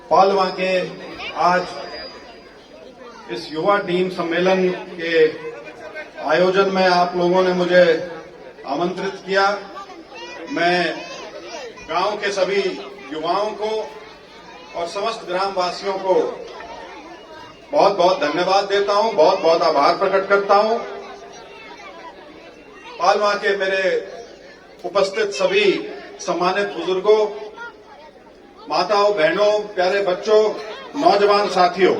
पालवा के आज इस युवा टीम सम्मेलन के आयोजन में आप लोगों ने मुझे आमंत्रित किया। मैं गांव के सभी युवाओं को और समस्त ग्रामवासियों को बहुत बहुत धन्यवाद देता हूं, बहुत बहुत आभार प्रकट करता हूं। पालवा के मेरे उपस्थित सभी सम्मानित बुजुर्गों, माताओं, बहनों, प्यारे बच्चों, नौजवान साथियों,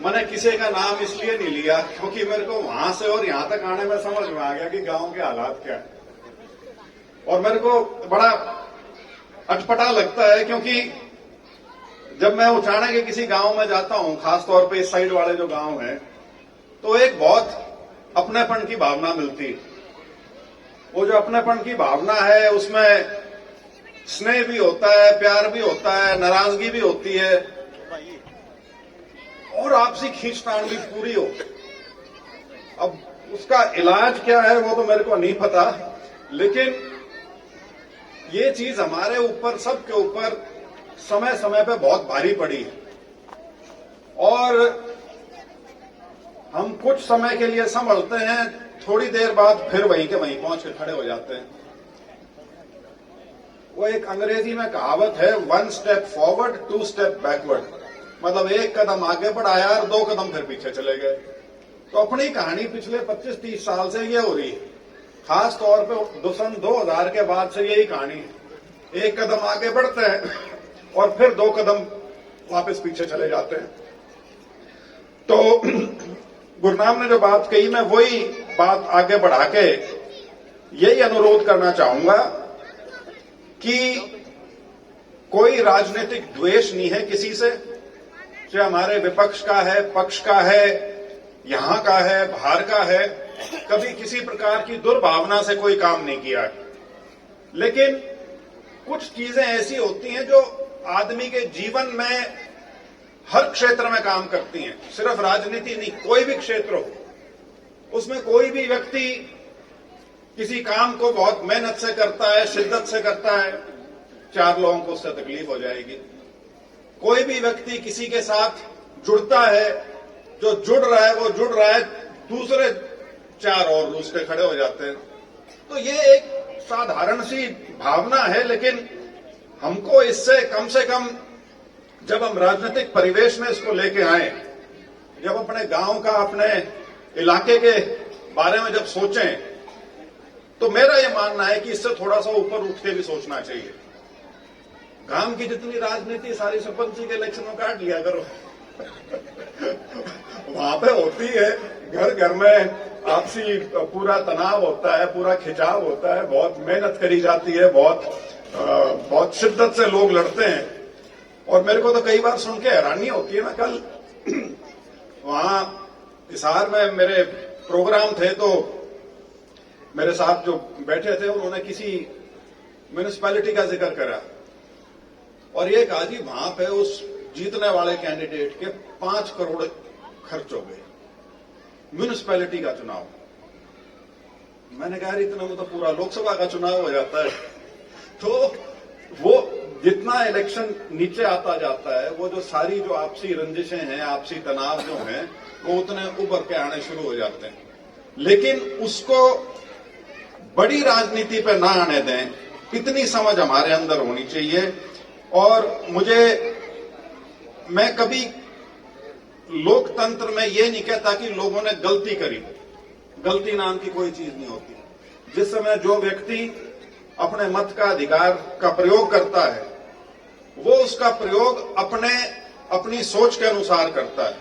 मैंने किसी का नाम इसलिए नहीं लिया क्योंकि मेरे को वहां से और यहां तक आने में समझ में आ गया कि गांव के हालात क्या है। और मेरे को बड़ा अटपटा लगता है क्योंकि जब मैं उचाने के किसी गांव में जाता हूं, खासतौर पे इस साइड वाले जो गांव हैं, तो एक बहुत अपनेपन की भावना मिलती है। वो जो अपनेपन की भावना है उसमें स्नेह भी होता है, प्यार भी होता है, नाराजगी भी होती है और आपसी खींचतान भी पूरी हो। अब उसका इलाज क्या है वो तो मेरे को नहीं पता, लेकिन ये चीज हमारे ऊपर, सबके ऊपर समय समय पे बहुत भारी पड़ी है और हम कुछ समय के लिए संभलते हैं, थोड़ी देर बाद फिर वहीं के वहीं पहुंच के खड़े हो जाते हैं। वो एक अंग्रेजी में कहावत है, 1 स्टेप फॉरवर्ड 2 स्टेप बैकवर्ड, मतलब 1 कदम आगे बढ़ाया और 2 कदम फिर पीछे चले गए। तो अपनी कहानी पिछले 25-30 साल से ये हो रही है, खास तौर पे सन 2000 के बाद से यही कहानी है। 1 कदम आगे बढ़ते हैं और फिर 2 कदम वापस पीछे चले जाते हैं। तो गुरनाम ने जो बात कही, मैं वही बात आगे बढ़ा के यही अनुरोध करना चाहूंगा कि कोई राजनीतिक द्वेष नहीं है किसी से, चाहे हमारे विपक्ष का है, पक्ष का है, यहां का है, बाहर का है। कभी किसी प्रकार की दुर्भावना से कोई काम नहीं किया है। लेकिन कुछ चीजें ऐसी होती हैं जो आदमी के जीवन में हर क्षेत्र में काम करती हैं, सिर्फ राजनीति नहीं, कोई भी क्षेत्र हो, उसमें कोई भी व्यक्ति किसी काम को बहुत मेहनत से करता है, शिद्दत से करता है, 4 लोगों को उससे तकलीफ हो जाएगी। कोई भी व्यक्ति किसी के साथ जुड़ता है, जो जुड़ रहा है वो जुड़ रहा है, दूसरे 4 और दूसरे खड़े हो जाते हैं। तो ये एक साधारण सी भावना है, लेकिन हमको इससे कम से कम, जब हम राजनीतिक परिवेश में इसको लेके आए, जब अपने गांव का, अपने इलाके के बारे में जब सोचें, तो मेरा यह मानना है कि इससे थोड़ा सा ऊपर उठ के भी सोचना चाहिए। गांव की जितनी राजनीति सारी सरपंची के इलेक्शन में काट लिया करो। वहां पे होती है, घर घर में आपसी पूरा तनाव होता है, पूरा खिंचाव होता है, बहुत मेहनत करी जाती है, बहुत शिद्दत से लोग लड़ते हैं। और मेरे को तो कई बार सुन के हैरानी होती है ना। कल वहां हिसार में मेरे प्रोग्राम थे, तो मेरे साथ जो बैठे थे उन्होंने किसी म्यूनिसिपैलिटी का जिक्र करा और ये कहा जी वहां पे उस जीतने वाले कैंडिडेट के 5 करोड़ खर्च हो गए म्यूनिसिपैलिटी का चुनाव। मैंने कहा इतना में तो पूरा लोकसभा का चुनाव हो जाता है। तो वो जितना इलेक्शन नीचे आता जाता है, वो जो सारी जो आपसी रंजिशें हैं, आपसी तनाव जो हैं, वो उतने उभर के आने शुरू हो जाते हैं। लेकिन उसको बड़ी राजनीति पे ना आने दें, इतनी समझ हमारे अंदर होनी चाहिए। और मैं कभी लोकतंत्र में ये नहीं कहता कि लोगों ने गलती करी, गलती नाम की कोई चीज नहीं होती। जिस समय जो व्यक्ति अपने मत का अधिकार का प्रयोग करता है, वो उसका प्रयोग अपनी सोच के अनुसार करता है।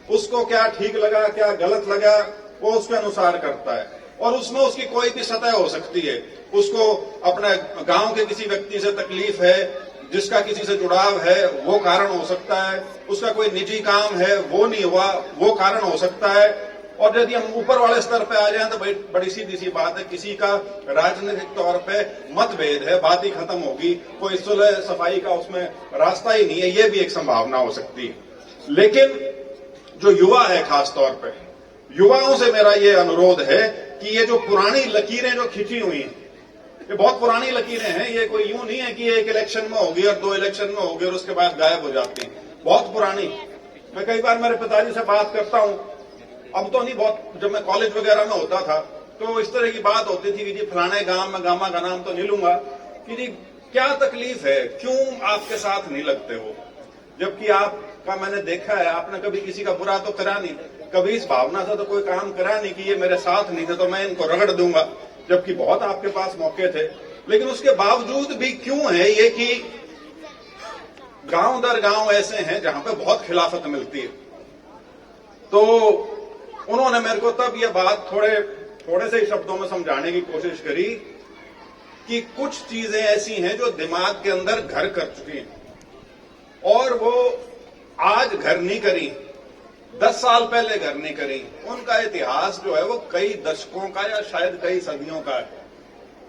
उसको क्या ठीक लगा, क्या गलत लगा, वो उसके अनुसार करता है और उसमें उसकी कोई भी सतह हो सकती है। उसको अपने गांव के किसी व्यक्ति से तकलीफ है, जिसका किसी से जुड़ाव है, वो कारण हो सकता है। उसका कोई निजी काम है, वो नहीं हुआ, वो कारण हो सकता है। और यदि हम ऊपर वाले स्तर पे आ जाएं तो बड़ी सीधी सी बात है, किसी का राजनीतिक तौर पे मतभेद है, बात ही खत्म होगी, कोई सुलह सफाई का उसमें रास्ता ही नहीं है, ये भी एक संभावना हो सकती है। लेकिन जो युवा है, खास तौर पे युवाओं से मेरा ये अनुरोध है कि ये जो पुरानी लकीरें जो खिंची हुई हैं, ये बहुत पुरानी लकीरें हैं, ये कोई यूं नहीं है कि एक इलेक्शन में होगी और 2 इलेक्शन में होगी और उसके बाद गायब हो जाती है, बहुत पुरानी। मैं कई बार मेरे पिताजी से बात करता हूं, अब तो नहीं, बहुत जब मैं कॉलेज वगैरह में होता था तो इस तरह की बात होती थी कि जी फलाने गांव में, गामा का नाम तो नहीं लूंगा, कि जी क्या तकलीफ है, क्यों आपके साथ नहीं लगते हो, जबकि आपका मैंने देखा है आपने कभी किसी का बुरा तो करा नहीं, कभी इस भावना से तो कोई काम करा नहीं कि ये मेरे साथ नहीं थे तो मैं इनको रगड़ दूंगा, जबकि बहुत आपके पास मौके थे। लेकिन उसके बावजूद भी क्यों है ये कि गांव दर गांव ऐसे हैं जहां पे बहुत खिलाफत मिलती है। तो उन्होंने मेरे को तब ये बात थोड़े से शब्दों में समझाने की कोशिश करी कि कुछ चीजें ऐसी हैं जो दिमाग के अंदर घर कर चुकी हैं और वो आज घर नहीं करी, 10 साल पहले घर नहीं करी। उनका इतिहास जो है वो कई दशकों का या शायद कई सदियों का है।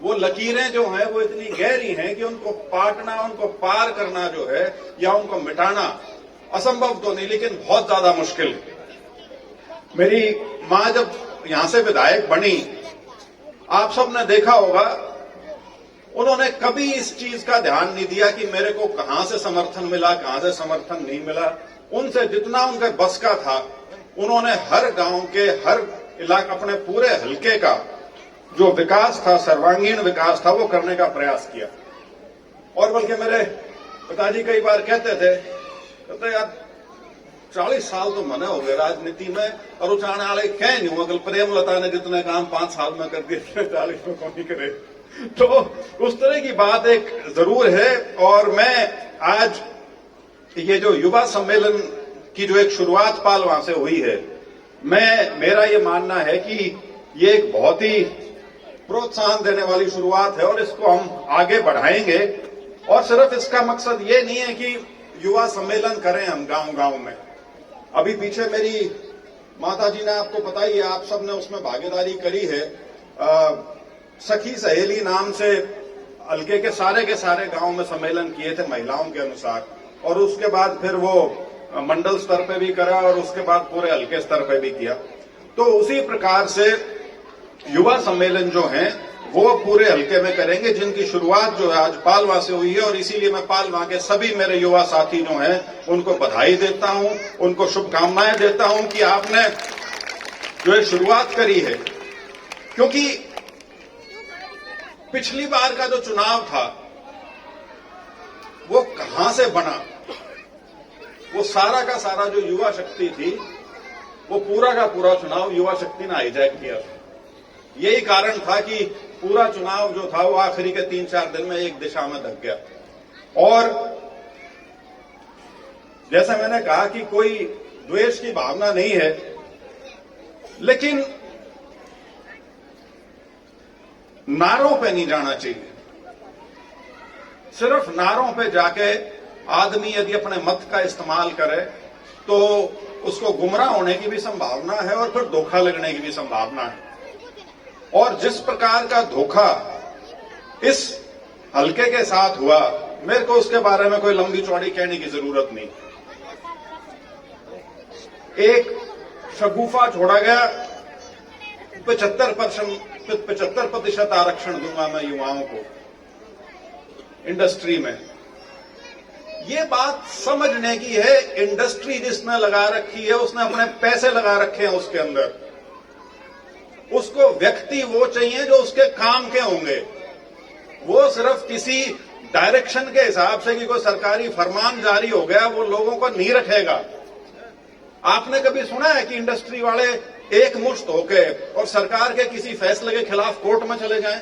वो लकीरें जो हैं वो इतनी गहरी हैं कि उनको पाटना, उनको पार करना जो है या उनको मिटाना असंभव तो नहीं लेकिन बहुत ज्यादा मुश्किल है। मेरी मां जब यहां से विधायक बनी, आप सबने देखा होगा, उन्होंने कभी इस चीज का ध्यान नहीं दिया कि मेरे को कहां से समर्थन मिला, कहां से समर्थन नहीं मिला। उनसे जितना उनके बस का था उन्होंने हर गांव के, हर इलाके, अपने पूरे हलके का जो विकास था, सर्वांगीण विकास था, वो करने का प्रयास किया। और बल्कि मेरे पिताजी कई बार कहते यार 40 साल तो मने हो गए राजनीति में और उचाने वाले कह नहीं हूं, अगर प्रेमलता ने जितने काम 5 साल में कर दिए 40 में कौन नहीं करे। तो उस तरह की बात एक जरूर है। और मैं आज ये जो युवा सम्मेलन की जो एक शुरुआत पालवा से हुई है, मेरा ये मानना है कि ये एक बहुत ही प्रोत्साहन देने वाली शुरुआत है और इसको हम आगे बढ़ाएंगे। और सिर्फ इसका मकसद ये नहीं है कि युवा सम्मेलन करें हम गांव गांव में। अभी पीछे मेरी माता जी ने, आपको पता ही है, आप सबने उसमें भागीदारी करी है, सखी सहेली नाम से हल्के के सारे गांव में सम्मेलन किए थे महिलाओं के अनुसार, और उसके बाद फिर वो मंडल स्तर पे भी करा और उसके बाद पूरे हल्के स्तर पे भी किया। तो उसी प्रकार से युवा सम्मेलन जो हैं वो पूरे हल्के में करेंगे, जिनकी शुरुआत जो है आज पालवा से हुई है। और इसीलिए मैं पालवा के सभी मेरे युवा साथी जो हैं उनको बधाई देता हूं, उनको शुभकामनाएं देता हूं कि आपने जो है शुरुआत करी है। क्योंकि पिछली बार का जो चुनाव था वो कहां से बना, वो सारा का सारा जो युवा शक्ति थी, वो पूरा का पूरा चुनाव युवा शक्ति ने हाईजैक किया। यही कारण था कि पूरा चुनाव जो था वो आखिरी के 3-4 दिन में एक दिशा में धक गया। और जैसा मैंने कहा कि कोई द्वेष की भावना नहीं है, लेकिन नारों पे नहीं जाना चाहिए। सिर्फ नारों पे जाके आदमी यदि अपने मत का इस्तेमाल करे तो उसको गुमराह होने की भी संभावना है और फिर धोखा लगने की भी संभावना है। और जिस प्रकार का धोखा इस हल्के के साथ हुआ, मेरे को उसके बारे में कोई लंबी चौड़ी कहने की जरूरत नहीं। एक शगुफा छोड़ा गया, 75% आरक्षण दूंगा मैं युवाओं को इंडस्ट्री में। ये बात समझने की है, इंडस्ट्री जिसने लगा रखी है उसने अपने पैसे लगा रखे हैं उसके अंदर। उसको व्यक्ति वो चाहिए जो उसके काम के होंगे। वो सिर्फ किसी डायरेक्शन के हिसाब से कि कोई सरकारी फरमान जारी हो गया वो लोगों को नहीं रखेगा। आपने कभी सुना है कि इंडस्ट्री वाले एक मुश्त होके और सरकार के किसी फैसले के खिलाफ कोर्ट में चले जाएं?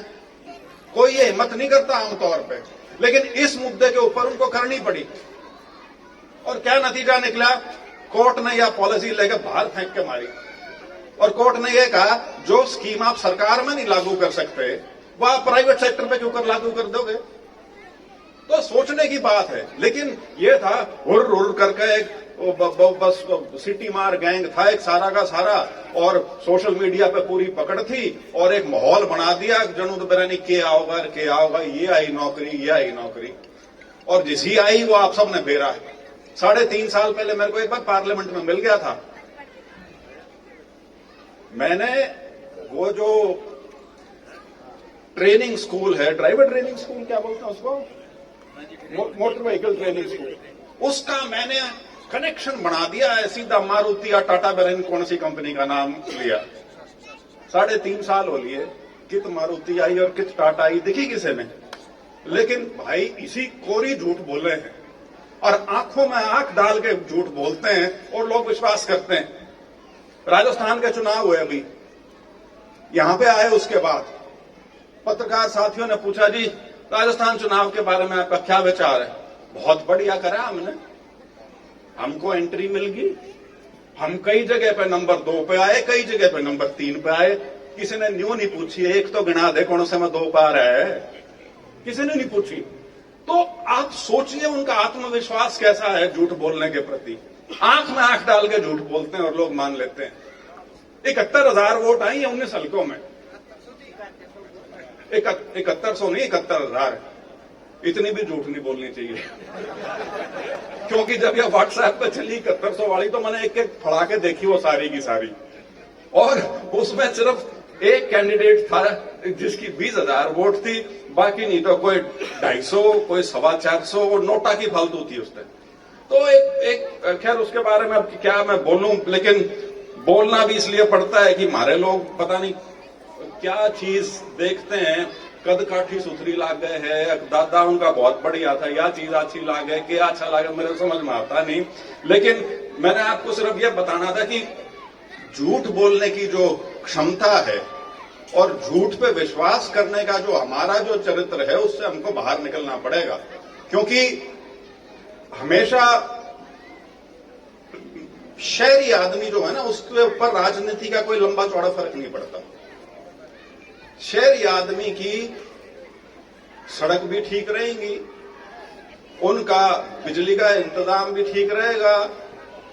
कोई ये हिम्मत नहीं करता आमतौर पे, लेकिन इस मुद्दे के ऊपर उनको करनी पड़ी। और क्या नतीजा निकला? कोर्ट ने यह पॉलिसी लेकर बाहर फेंक के मारी और कोर्ट ने यह कहा जो स्कीम आप सरकार में नहीं लागू कर सकते वह आप प्राइवेट सेक्टर पे क्यों कर लागू कर दोगे? तो सोचने की बात है। लेकिन यह था हुर हुर करके एक बस सिटी मार गैंग था एक सारा का सारा, और सोशल मीडिया पे पूरी पकड़ थी और एक माहौल बना दिया जनू तो बेरानी के आओगा, ये आई नौकरी, और जिसी आई वो आप सबने फेरा। 3.5 साल पहले मेरे को एक बार पार्लियामेंट में मिल गया था। मैंने वो जो ट्रेनिंग स्कूल है, ड्राइवर ट्रेनिंग स्कूल क्या बोलते हैं उसको, मोटर व्हीकल ट्रेनिंग स्कूल, उसका मैंने कनेक्शन बना दिया है सीधा मारुति या टाटा बेरेन कौन सी कंपनी का नाम लिया। 3.5 साल हो लिए, कित मारुति आई और कित टाटा आई दिखी किसे में। लेकिन भाई इसी कोरी झूठ बोले हैं और आंखों में आंख डाल के झूठ बोलते हैं और लोग विश्वास करते हैं। राजस्थान के चुनाव हुए अभी, यहां पे आए, उसके बाद पत्रकार साथियों ने पूछा, जी राजस्थान चुनाव के बारे में आपका क्या विचार है। बहुत बढ़िया करा हमने, हमको एंट्री मिल गई, हम कई जगह पे नंबर 2 पे आए, कई जगह पे नंबर 3 पे आए। किसी ने न्यू नहीं पूछी, एक तो गिना दे कौन से में 2 पार है, किसी ने नहीं पूछी। तो आप सोचिए उनका आत्मविश्वास कैसा है झूठ बोलने के प्रति। आंख में आंख डाल के झूठ बोलते हैं और लोग मान लेते हैं। 71,000 वोट आई है 19 हल्कों में, 7100 नहीं, 71,000। इतनी भी झूठ नहीं बोलनी चाहिए क्योंकि जब यह व्हाट्सएप पे चली 7100 वाली तो मैंने एक एक फड़ा के देखी वो सारी की सारी, और उसमें सिर्फ एक कैंडिडेट था जिसकी 20,000 वोट थी, बाकी नहीं तो कोई 250, कोई 425 और नोटा की फालतू थी उसने। तो एक खैर उसके बारे में अब क्या मैं बोलूं, लेकिन बोलना भी इसलिए पड़ता है कि हमारे लोग पता नहीं क्या चीज देखते हैं, कद काठी सुथरी लाग गए है, दादा उनका बहुत बढ़िया था, या चीज अच्छी लाग है, क्या अच्छा लगा मेरे समझ में आता नहीं। लेकिन मैंने आपको सिर्फ यह बताना था कि झूठ बोलने की जो क्षमता है और झूठ पे विश्वास करने का जो हमारा जो चरित्र है उससे हमको बाहर निकलना पड़ेगा। क्योंकि हमेशा शहरी आदमी जो है ना उसके ऊपर राजनीति का कोई लंबा चौड़ा फर्क नहीं पड़ता। शहरी आदमी की सड़क भी ठीक रहेंगी, उनका बिजली का इंतजाम भी ठीक रहेगा,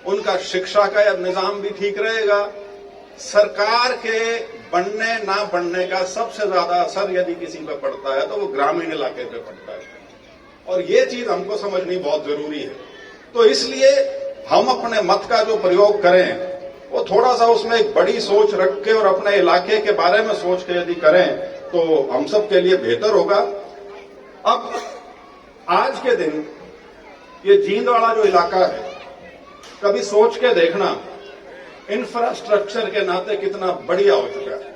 उनका शिक्षा का निजाम भी ठीक रहेगा। सरकार के बनने ना बनने का सबसे ज्यादा असर यदि किसी पर पड़ता है तो वो ग्रामीण इलाके पे पड़ता है, और ये चीज हमको समझनी बहुत जरूरी है। तो इसलिए हम अपने मत का जो प्रयोग करें वो थोड़ा सा उसमें एक बड़ी सोच रख के और अपने इलाके के बारे में सोच के यदि करें तो हम सब के लिए बेहतर होगा। अब आज के दिन ये जींद वाला जो इलाका है, कभी सोच के देखना इंफ्रास्ट्रक्चर के नाते कितना बढ़िया हो चुका है।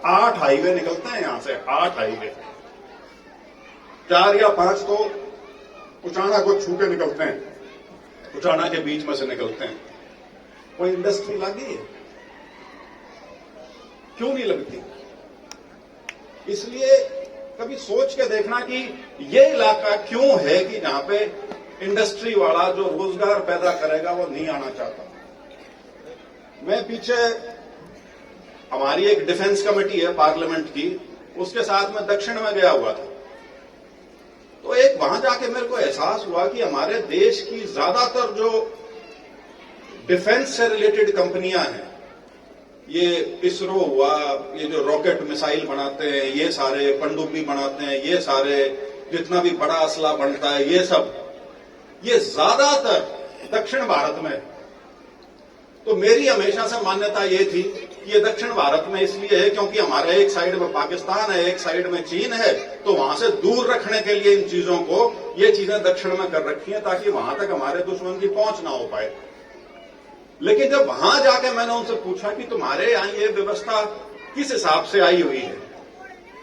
8 हाईवे निकलते हैं यहां से, 8 हाईवे, 4 या 5 तो उचाना को छू के निकलते हैं, उचाना के बीच में से निकलते हैं। कोई इंडस्ट्री लगी है? क्यों नहीं लगती? इसलिए कभी सोच के देखना कि ये इलाका क्यों है कि जहां पे इंडस्ट्री वाला जो रोजगार पैदा करेगा वो नहीं आना चाहता। मैं पीछे हमारी एक डिफेंस कमेटी है पार्लियामेंट की, उसके साथ में दक्षिण में गया हुआ था। तो एक वहां जाके मेरे को एहसास हुआ कि हमारे देश की ज्यादातर जो डिफेंस से रिलेटेड कंपनियां हैं, ये इसरो हुआ, ये जो रॉकेट मिसाइल बनाते हैं, ये सारे पनडुब्बी बनाते हैं, ये सारे जितना भी बड़ा असला बनता है, ये सब ये ज्यादातर दक्षिण भारत में। तो मेरी हमेशा से मान्यता ये थी कि ये दक्षिण भारत में इसलिए है क्योंकि हमारे एक साइड में पाकिस्तान है, एक साइड में चीन है, तो वहां से दूर रखने के लिए इन चीजों को ये चीजें दक्षिण में कर रखी हैं ताकि वहां तक हमारे दुश्मन की पहुंच ना हो पाए। लेकिन जब वहां जाके मैंने उनसे पूछा कि तुम्हारे यहां ये व्यवस्था किस हिसाब से आई हुई है,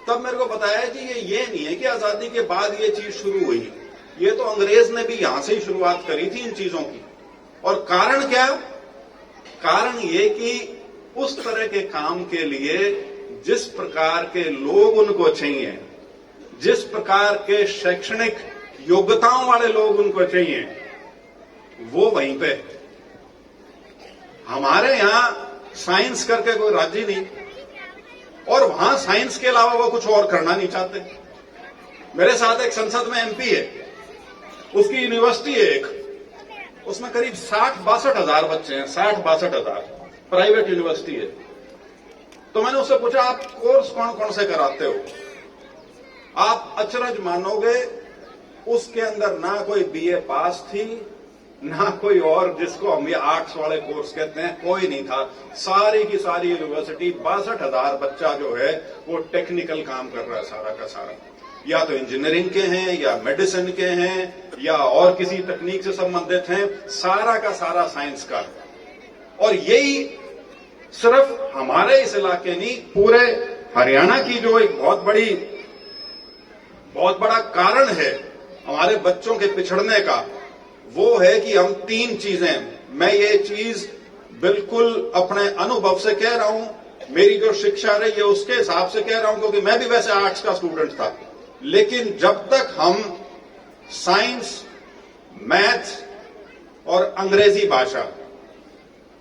तब मेरे को बताया कि ये नहीं है कि आजादी के बाद ये चीज शुरू हुई, ये तो अंग्रेज ने भी यहां से ही शुरुआत करी थी इन चीजों की। और कारण क्या? कारण ये कि उस तरह के काम के लिए जिस प्रकार के लोग उनको चाहिए, जिस प्रकार के शैक्षणिक योग्यताओं वाले लोग उनको चाहिए, वो वहीं पे। हमारे यहां साइंस करके कोई राजी नहीं, और वहां साइंस के अलावा वो कुछ और करना नहीं चाहते। मेरे साथ एक संसद में एमपी है, उसकी यूनिवर्सिटी है एक, उसमें करीब 60-62 हजार बच्चे हैं, 60-62 हजार, प्राइवेट यूनिवर्सिटी है। तो मैंने उससे पूछा आप कोर्स कौन कौन से कराते हो? आप अचरज मानोगे, उसके अंदर ना कोई बीए पास थी, ना कोई और जिसको हम ये आर्ट्स वाले कोर्स कहते हैं, कोई नहीं था। सारी की सारी यूनिवर्सिटी 62,000 बच्चा जो है वो टेक्निकल काम कर रहा है सारा का सारा, या तो इंजीनियरिंग के हैं या मेडिसिन के हैं या और किसी तकनीक से संबंधित हैं, सारा का सारा साइंस का। और यही सिर्फ हमारे इस इलाके नहीं, पूरे हरियाणा की जो एक बहुत बड़ा कारण है हमारे बच्चों के पिछड़ने का, वो है कि हम 3 चीजें, मैं ये चीज बिल्कुल अपने अनुभव से कह रहा हूं, मेरी जो शिक्षा रही है उसके हिसाब से कह रहा हूं, क्योंकि मैं भी वैसे आर्ट्स का स्टूडेंट था। लेकिन जब तक हम साइंस, मैथ्स और अंग्रेजी भाषा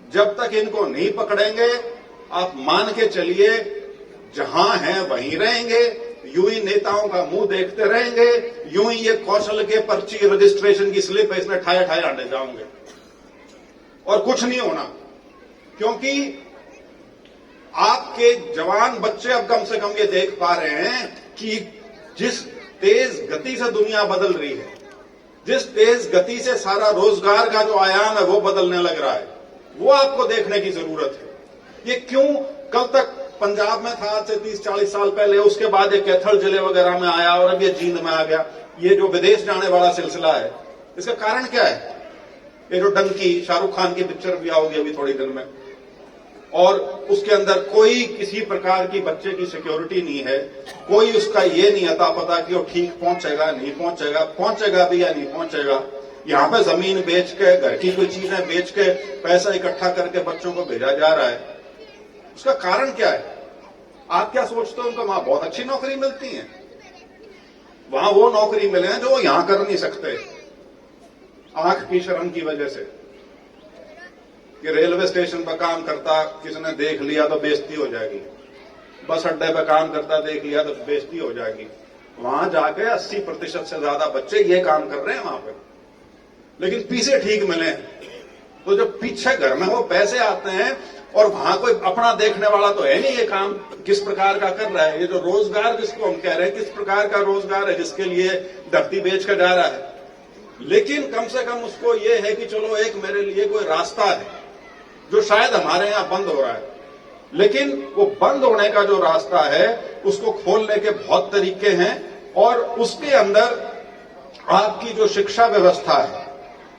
जब तक इनको नहीं पकड़ेंगे, आप मान के चलिए जहां हैं वहीं रहेंगे, यूं ही नेताओं का मुंह देखते रहेंगे, यूं ही ये कौशल के पर्ची रजिस्ट्रेशन की स्लिप है इसमें ठाए ठाए आने जाओगे और कुछ नहीं होना। क्योंकि आपके जवान बच्चे अब कम से कम ये देख पा रहे हैं कि जिस तेज गति से दुनिया बदल रही है, जिस तेज गति से सारा रोजगार का जो आयाम है वो बदलने लग रहा है, वो आपको देखने की जरूरत है। ये क्यों कल तक पंजाब में था, आज से 30-40 साल पहले, उसके बाद ये कैथल जिले वगैरह में आया और अब ये जींद में आ गया, ये जो विदेश जाने वाला सिलसिला है, इसका कारण क्या है? ये जो डंकी, शाहरुख खान की पिक्चर भी आओगी अभी थोड़ी दिन में, और उसके अंदर कोई किसी प्रकार की बच्चे की सिक्योरिटी नहीं है, कोई उसका ये नहीं अता पता कि वो ठीक पहुंचेगा नहीं पहुंचेगा, पहुंचेगा भी या नहीं पहुंचेगा। यहां पे जमीन बेच के, घर की कोई चीजें बेच के पैसा इकट्ठा करके बच्चों को भेजा जा रहा है। उसका कारण क्या है? आप क्या सोचते हो? उनको वहां बहुत अच्छी नौकरी मिलती है, वहां वो नौकरी मिले हैं जो वो यहां कर नहीं सकते, आंख की शर्म की वजह से। कि रेलवे स्टेशन पर काम करता किसी ने देख लिया तो बेइज्जती हो जाएगी, बस अड्डे पर काम करता देख लिया तो बेइज्जती हो जाएगी। वहां जाके 80% से ज्यादा बच्चे ये काम कर रहे हैं वहां पे, लेकिन पीछे ठीक मिले। तो जब पीछे घर में वो पैसे आते हैं और वहां कोई अपना देखने वाला तो है नहीं, ये काम किस प्रकार का कर रहा है, ये जो रोजगार जिसको हम कह रहे हैं किस प्रकार का रोजगार है जिसके लिए धरती बेच कर जा रहा है। लेकिन कम से कम उसको ये है कि चलो एक मेरे लिए कोई रास्ता है जो शायद हमारे यहां बंद हो रहा है, लेकिन वो बंद होने का जो रास्ता है उसको खोलने के बहुत तरीके हैं। और उसके अंदर आपकी जो शिक्षा व्यवस्था है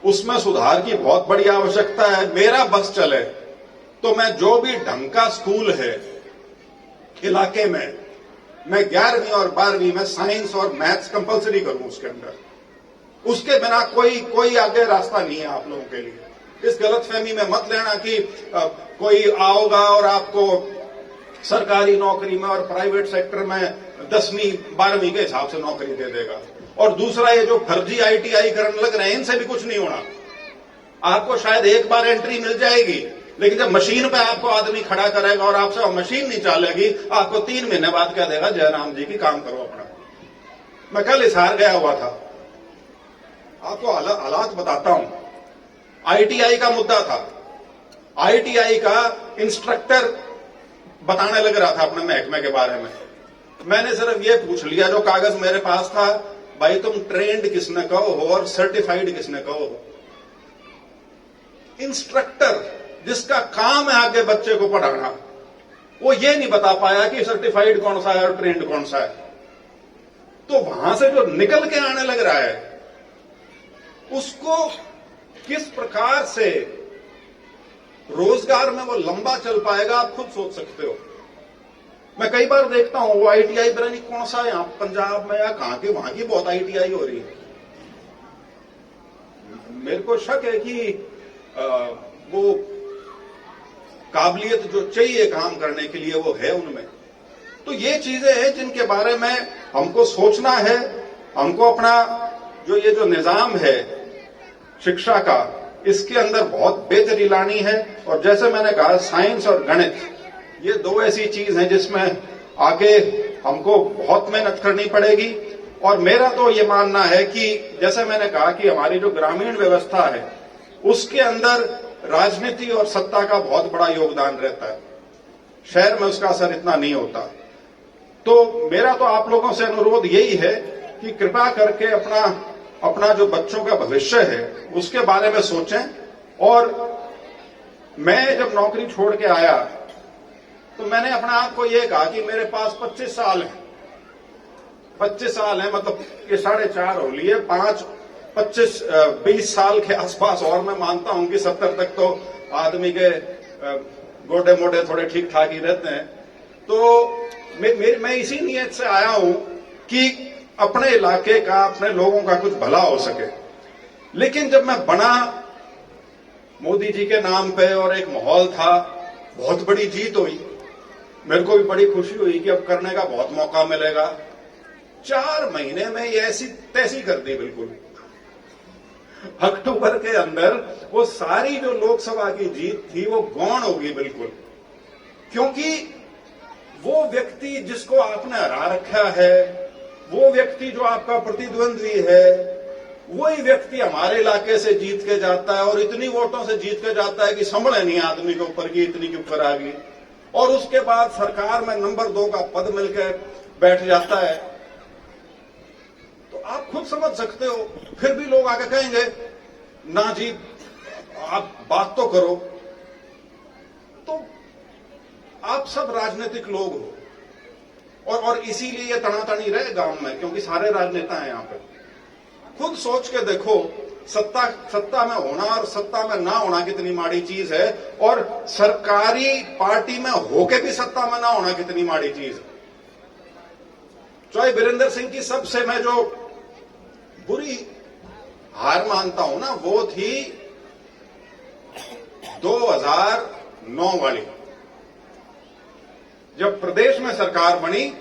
उसमें सुधार की बहुत बड़ी आवश्यकता है। मेरा बस चले तो मैं जो भी ढंग का स्कूल है इलाके में, मैं 11वीं और 12वीं में साइंस और मैथ्स कंपलसरी करूं उसके अंदर। उसके बिना कोई आगे रास्ता नहीं है आप लोगों के लिए। इस गलतफहमी में मत लेना कि कोई आओगा और आपको सरकारी नौकरी में और प्राइवेट सेक्टर में 10वीं 12वीं के हिसाब से नौकरी दे देगा। और दूसरा, ये जो फर्जी ITI करने लग रहे हैं, इनसे भी कुछ नहीं होना। आपको शायद एक बार एंट्री मिल जाएगी, लेकिन जब मशीन पे आपको आदमी खड़ा करेगा और आपसे मशीन नहीं चलेगी, आपको 3 महीने बाद क्या देगा, जयराम जी की काम करो अपना। मैं कल हिसार गया हुआ था, आपको हालात बताता हूं। ITI का मुद्दा था, ITI का इंस्ट्रक्टर बताने लग रहा था अपने महकमे के बारे में। मैंने सिर्फ ये पूछ लिया जो कागज मेरे पास था, भाई तुम ट्रेंड किसने कहो हो और सर्टिफाइड किसने कहो हो? इंस्ट्रक्टर जिसका काम है आगे बच्चे को पढ़ाना, वो ये नहीं बता पाया कि सर्टिफाइड कौन सा है और ट्रेंड कौन सा है। तो वहां से जो निकल के आने लग रहा है उसको किस प्रकार से रोजगार में वो लंबा चल पाएगा आप खुद सोच सकते हो। मैं कई बार देखता हूं वो ITI पता नहीं कौन सा है, यहां पंजाब में या कहां की, वहां की बहुत ITI हो रही है। मेरे को शक है कि वो काबिलियत जो चाहिए काम करने के लिए वो है उनमें। तो ये चीजें हैं जिनके बारे में हमको सोचना है। हमको अपना ये जो निजाम है शिक्षा का, इसके अंदर बहुत बेहतरी लानी है। और जैसे मैंने कहा, साइंस और गणित ये 2 ऐसी चीज हैं जिसमें आगे हमको बहुत मेहनत करनी पड़ेगी। और मेरा तो ये मानना है कि जैसे मैंने कहा कि हमारी जो ग्रामीण व्यवस्था है उसके अंदर राजनीति और सत्ता का बहुत बड़ा योगदान रहता है, शहर में उसका असर इतना नहीं होता। तो मेरा तो आप लोगों से अनुरोध यही है कि कृपा करके अपना अपना जो बच्चों का भविष्य है उसके बारे में सोचें। और मैं जब नौकरी छोड़ के आया तो मैंने अपने आप को यह कहा कि मेरे पास 25 साल है, 25 साल है, मतलब ये 4.5 हो लिए, 20 साल के आसपास। और मैं मानता हूं कि 70 तक तो आदमी के गोडे मोडे थोड़े ठीक ठाक ही रहते हैं। तो मैं इसी नियत से आया हूं कि अपने इलाके का, अपने लोगों का कुछ भला हो सके। लेकिन जब मैं बना मोदी जी के नाम पे और एक माहौल था, बहुत बड़ी जीत हुई, मेरे को भी बड़ी खुशी हुई कि अब करने का बहुत मौका मिलेगा। 4 महीने में ये ऐसी तैसी कर दी बिल्कुल। अक्टूबर के अंदर वो सारी जो लोकसभा की जीत थी वो गौण होगी बिल्कुल, क्योंकि वो व्यक्ति जिसको आपने हरा रखा है, वो व्यक्ति जो आपका प्रतिद्वंद्वी है, वही व्यक्ति हमारे इलाके से जीत के जाता है और इतनी वोटों से जीत के जाता है कि संभल नहीं आदमी के ऊपर की इतनी के ऊपर आ गई। और उसके बाद सरकार में नंबर 2 का पद मिलकर बैठ जाता है। तो आप खुद समझ सकते हो, फिर भी लोग आगे कहेंगे ना जी आप बात तो करो। तो आप सब राजनीतिक लोग हो और इसीलिए ये तनातनी रहे गांव में, क्योंकि सारे राजनेता हैं यहां पे। खुद सोच के देखो, सत्ता में होना और सत्ता में ना होना कितनी माड़ी चीज है, और सरकारी पार्टी में होके भी सत्ता में ना होना कितनी माड़ी चीज है। चाहे वीरेंद्र सिंह की सबसे मैं जो बुरी हार मानता हूं ना, वो थी 2009 वाली, जब प्रदेश में सरकार बनी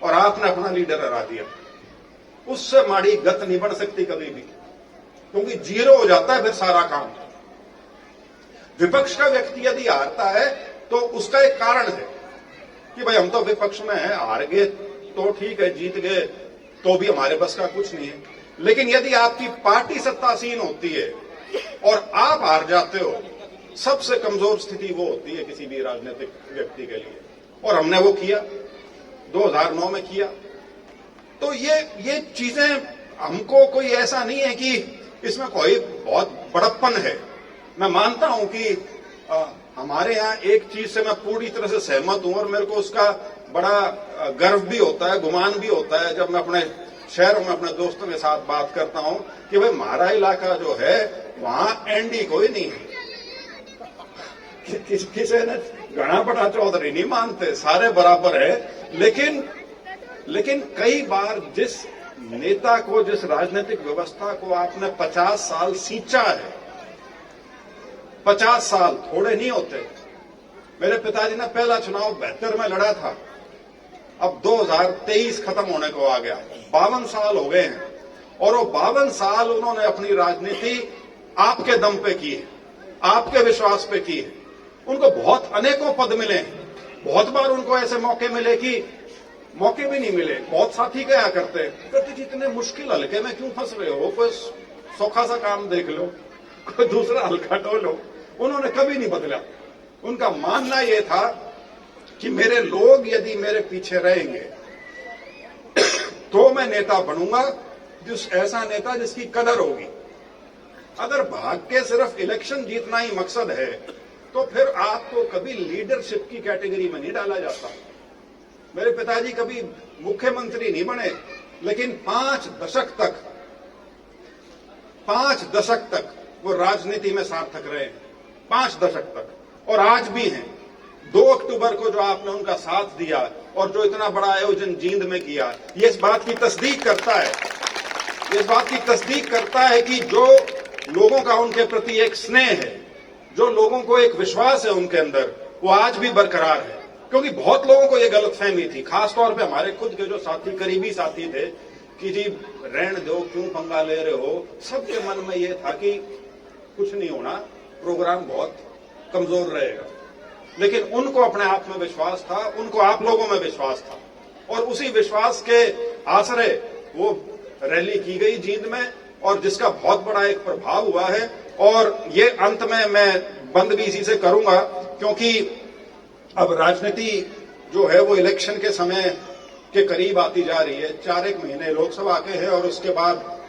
और आपने अपना लीडर हरा दिया। उससे माड़ी गत नहीं बढ़ सकती कभी भी, क्योंकि जीरो हो जाता है फिर सारा काम। विपक्ष का व्यक्ति यदि हारता है तो उसका एक कारण है कि भाई हम तो विपक्ष में हैं, हार गए तो ठीक है, जीत गए तो भी हमारे बस का कुछ नहीं है। लेकिन यदि आपकी पार्टी सत्तासीन होती है और आप हार जाते हो, सबसे कमजोर स्थिति वो होती है किसी भी राजनीतिक व्यक्ति के लिए। और हमने वो किया, 2009 में किया। तो ये चीजें, हमको कोई ऐसा नहीं है कि इसमें कोई बहुत बड़प्पन है। मैं मानता हूं कि हमारे यहां एक चीज से मैं पूरी तरह से सहमत हूं और मेरे को उसका बड़ा गर्व भी होता है, गुमान भी होता है जब मैं अपने शहरों में अपने दोस्तों के साथ बात करता हूं कि भाई हमारा इलाका जो है वहां एनडी कोई नहीं है। किसी ने घना बड़ा चौधरी नहीं मानते, सारे बराबर है। लेकिन कई बार जिस नेता को, जिस राजनीतिक व्यवस्था को आपने 50 साल सींचा है, 50 साल थोड़े नहीं होते। मेरे पिताजी ने पहला चुनाव 72 में लड़ा था, अब 2023 खत्म होने को आ गया, 52 साल हो गए हैं। और वो 52 साल उन्होंने अपनी राजनीति आपके दम पे की है, आपके विश्वास पे की है। उनको बहुत अनेकों पद मिले हैं, बहुत बार उनको ऐसे मौके मिले कि मौके भी नहीं मिले। बहुत साथी क्या करते जी इतने मुश्किल हल्के में क्यों फंस रहे हो, कोई सौखा सा काम देख लो, कोई दूसरा हल्का ढो। उन्होंने कभी नहीं बदला। उनका मानना यह था कि मेरे लोग यदि मेरे पीछे रहेंगे तो मैं नेता बनूंगा, ऐसा नेता जिसकी कदर होगी। अगर भाग के सिर्फ इलेक्शन जीतना ही मकसद है तो फिर आपको कभी लीडरशिप की कैटेगरी में नहीं डाला जाता। मेरे पिताजी कभी मुख्यमंत्री नहीं बने, लेकिन 5 दशक तक वो राजनीति में सार्थक रहे, 5 दशक तक, और आज भी हैं। 2 अक्टूबर को जो आपने उनका साथ दिया और जो इतना बड़ा आयोजन जींद में किया, ये इस बात की तस्दीक करता है, इस बात की तस्दीक करता है कि जो लोगों का उनके प्रति एक स्नेह है, जो लोगों को एक विश्वास है उनके अंदर, वो आज भी बरकरार है। क्योंकि बहुत लोगों को ये गलतफहमी थी, खासतौर पे हमारे खुद के जो साथी, करीबी साथी थे, कि जी रहने दो, क्यों पंगा ले रहे हो। सबके मन में ये था कि कुछ नहीं होना, प्रोग्राम बहुत कमजोर रहेगा। लेकिन उनको अपने आप में विश्वास था, उनको आप लोगों में विश्वास था, और उसी विश्वास के आसरे वो रैली की गई जींद में, और जिसका बहुत बड़ा एक प्रभाव हुआ है। और ये अंत में मैं बंद भी इसी से करूंगा, क्योंकि अब राजनीति जो है वो इलेक्शन के समय के करीब आती जा रही है। 4 एक महीने लोकसभा के हैं और उसके बाद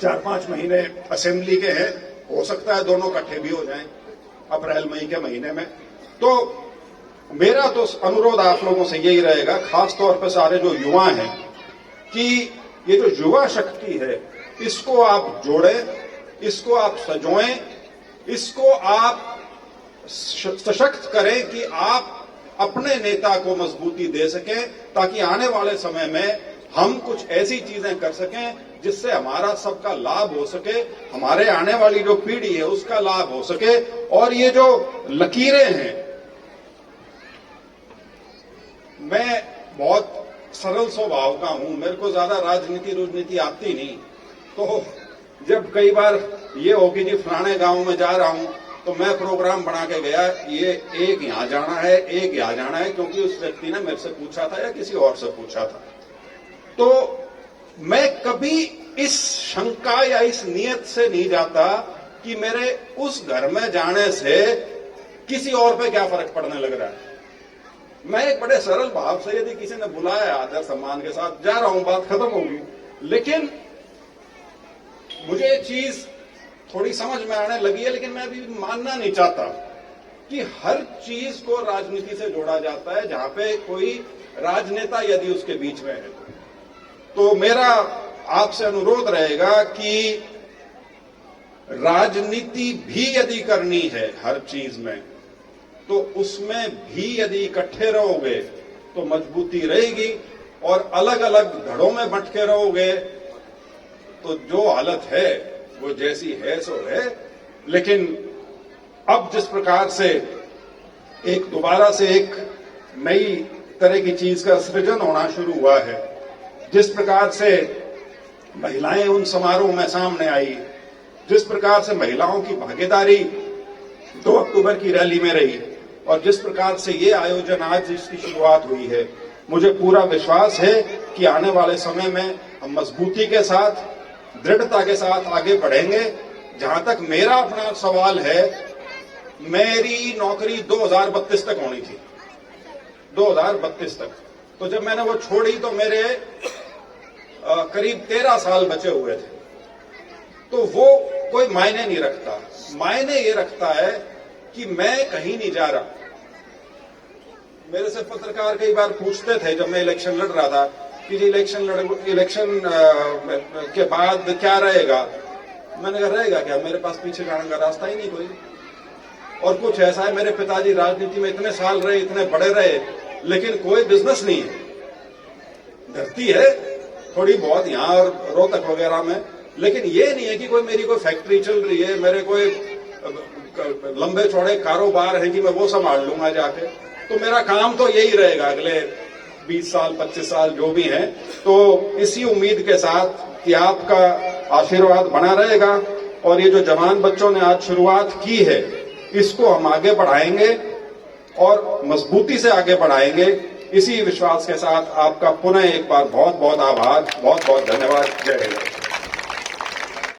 4-5 महीने असेंबली के हैं, हो सकता है दोनों इकट्ठे भी हो जाएं अप्रैल मई के महीने में। तो मेरा तो अनुरोध आप लोगों से यही रहेगा, खास तौर पर सारे जो युवा हैं, कि ये जो युवा शक्ति है इसको आप जोड़ें, इसको आप सजोएं, इसको आप सशक्त करें कि आप अपने नेता को मजबूती दे सकें, ताकि आने वाले समय में हम कुछ ऐसी चीजें कर सकें जिससे हमारा सबका लाभ हो सके, हमारे आने वाली जो पीढ़ी है उसका लाभ हो सके। और ये जो लकीरें हैं, मैं बहुत सरल स्वभाव का हूं, मेरे को ज्यादा राजनीति आती नहीं। तो जब कई बार ये हो कि जी फलाने गांव में जा रहा हूं, तो मैं प्रोग्राम बना के गया, ये एक यहां जाना है, एक यहां जाना है, क्योंकि उस व्यक्ति ने मेरे से पूछा था या किसी और से पूछा था। तो मैं कभी इस शंका या इस नियत से नहीं जाता कि मेरे उस घर में जाने से किसी और पे क्या फर्क पड़ने लग रहा है। मैं एक बड़े सरल भाव से, यदि किसी ने बुलाया आदर सम्मान के साथ, जा रहा हूं, बात खत्म होगी। लेकिन मुझे ये चीज थोड़ी समझ में आने लगी है, लेकिन मैं अभी मानना नहीं चाहता कि हर चीज को राजनीति से जोड़ा जाता है। जहां पे कोई राजनेता यदि उसके बीच में है, तो मेरा आपसे अनुरोध रहेगा कि राजनीति भी यदि करनी है हर चीज में, तो उसमें भी यदि इकट्ठे रहोगे तो मजबूती रहेगी, और अलग अलग धड़ों में बंटके रहोगे तो जो हालत है वो जैसी है सो है। लेकिन अब जिस प्रकार से एक दोबारा से एक नई तरह की चीज का सृजन होना शुरू हुआ है, जिस प्रकार से महिलाएं उन समारोह में सामने आई, जिस प्रकार से महिलाओं की भागीदारी 2 अक्टूबर की रैली में रही, और जिस प्रकार से ये आयोजन आज इसकी शुरुआत हुई है, मुझे पूरा विश्वास है कि आने वाले समय में हम मजबूती के साथ, दृढ़ता के साथ आगे बढ़ेंगे। जहां तक मेरा अपना सवाल है, मेरी नौकरी 2032 तक होनी थी, 2032 तक। तो जब मैंने वो छोड़ी तो मेरे करीब 13 साल बचे हुए थे। तो वो कोई मायने नहीं रखता, मायने ये रखता है कि मैं कहीं नहीं जा रहा। मेरे से पत्रकार कई बार पूछते थे जब मैं इलेक्शन लड़ रहा था कि जी इलेक्शन के बाद क्या रहेगा। मैंने कहा रहेगा क्या, मेरे पास पीछे जाने का रास्ता ही नहीं कोई। और कुछ ऐसा है, मेरे पिताजी राजनीति में इतने साल रहे, इतने बड़े रहे, लेकिन कोई बिजनेस नहीं है। धरती है थोड़ी बहुत यहां और रोहतक वगैरह में, लेकिन ये नहीं है कि कोई मेरी कोई फैक्ट्री चल रही है, मेरे कोई लंबे चौड़े कारोबार है कि मैं वो संभाल लूंगा जाके। तो मेरा काम तो यही रहेगा अगले 20 साल 25 साल जो भी है। तो इसी उम्मीद के साथ कि आपका आशीर्वाद बना रहेगा, और ये जो जवान बच्चों ने आज शुरुआत की है, इसको हम आगे बढ़ाएंगे और मजबूती से आगे बढ़ाएंगे। इसी विश्वास के साथ आपका पुनः एक बार बहुत बहुत आभार, बहुत बहुत धन्यवाद। जय हिंद।